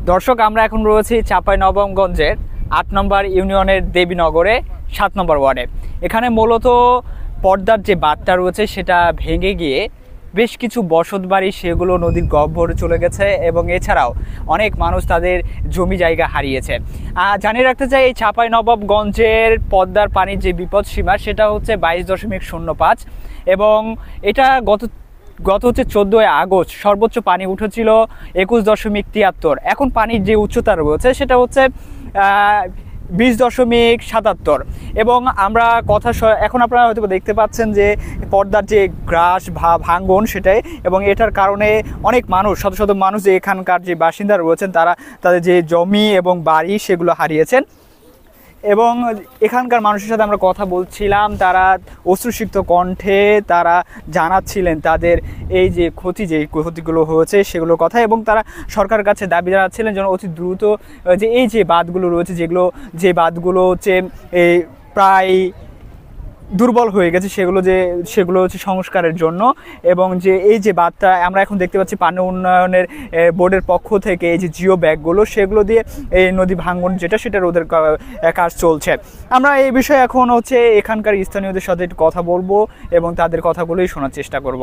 দর্শক, আমরা এখন রয়েছি চাঁপাইনবাবগঞ্জের ৮ নম্বর ইউনিয়নের দেবীনগরে ৭ নম্বর ওয়ার্ডে। এখানে মূলত পদ্মার যে বাঁধটা রয়েছে সেটা ভেঙে গিয়ে বেশ কিছু বসত বাড়ি সেগুলো নদীর গহ্বরে চলে গেছে এবং এছাড়াও অনেক মানুষ তাদের জমি জায়গা হারিয়েছে। জানিয়ে রাখতে চাই, এই চাঁপাইনবাবগঞ্জের পদ্মার পানির যে বিপদ সীমা সেটা হচ্ছে 22.05 এবং এটা গত হচ্ছে 14 আগস্ট সর্বোচ্চ পানি উঠেছিল 21.73। এখন পানির যে উচ্চতা রয়েছে সেটা হচ্ছে 20.77 এবং আমরা এখন আপনারা হয়তো দেখতে পাচ্ছেন যে পদ্মার যে গ্রাস ভাঙ্গন সেটাই, এবং এটার কারণে অনেক মানুষ, শত শত মানুষ যে এখানকার যে বাসিন্দা রয়েছেন তারা তাদের যে জমি এবং বাড়ি সেগুলো হারিয়েছেন। এবং এখানকার মানুষের সাথে আমরা কথা বলছিলাম, তারা অশ্রুসিক্ত কণ্ঠে তারা জানাচ্ছিলেন তাদের এই যে ক্ষতিগুলো হয়েছে সেগুলোর কথা, এবং তারা সরকারের কাছে দাবি জানাচ্ছিলেন যেন অতি দ্রুত যে এই যে বাঁধগুলো রয়েছে যে বাঁধগুলো হচ্ছে এই প্রায় দুর্বল হয়ে গেছে সেগুলো হচ্ছে সংস্কারের জন্য, এবং যে এই যে বাঁধটা আমরা এখন দেখতে পাচ্ছি পানি উন্নয়নের বোর্ডের পক্ষ থেকে এই যে জিও ব্যাগগুলো সেগুলো দিয়ে এই নদী ভাঙ্গন সেটা রোধের কাজ চলছে। আমরা এই বিষয়ে এখন হচ্ছে এখানকার স্থানীয়দের সাথে একটু কথা বলবো এবং তাদের কথাগুলোই শোনার চেষ্টা করব।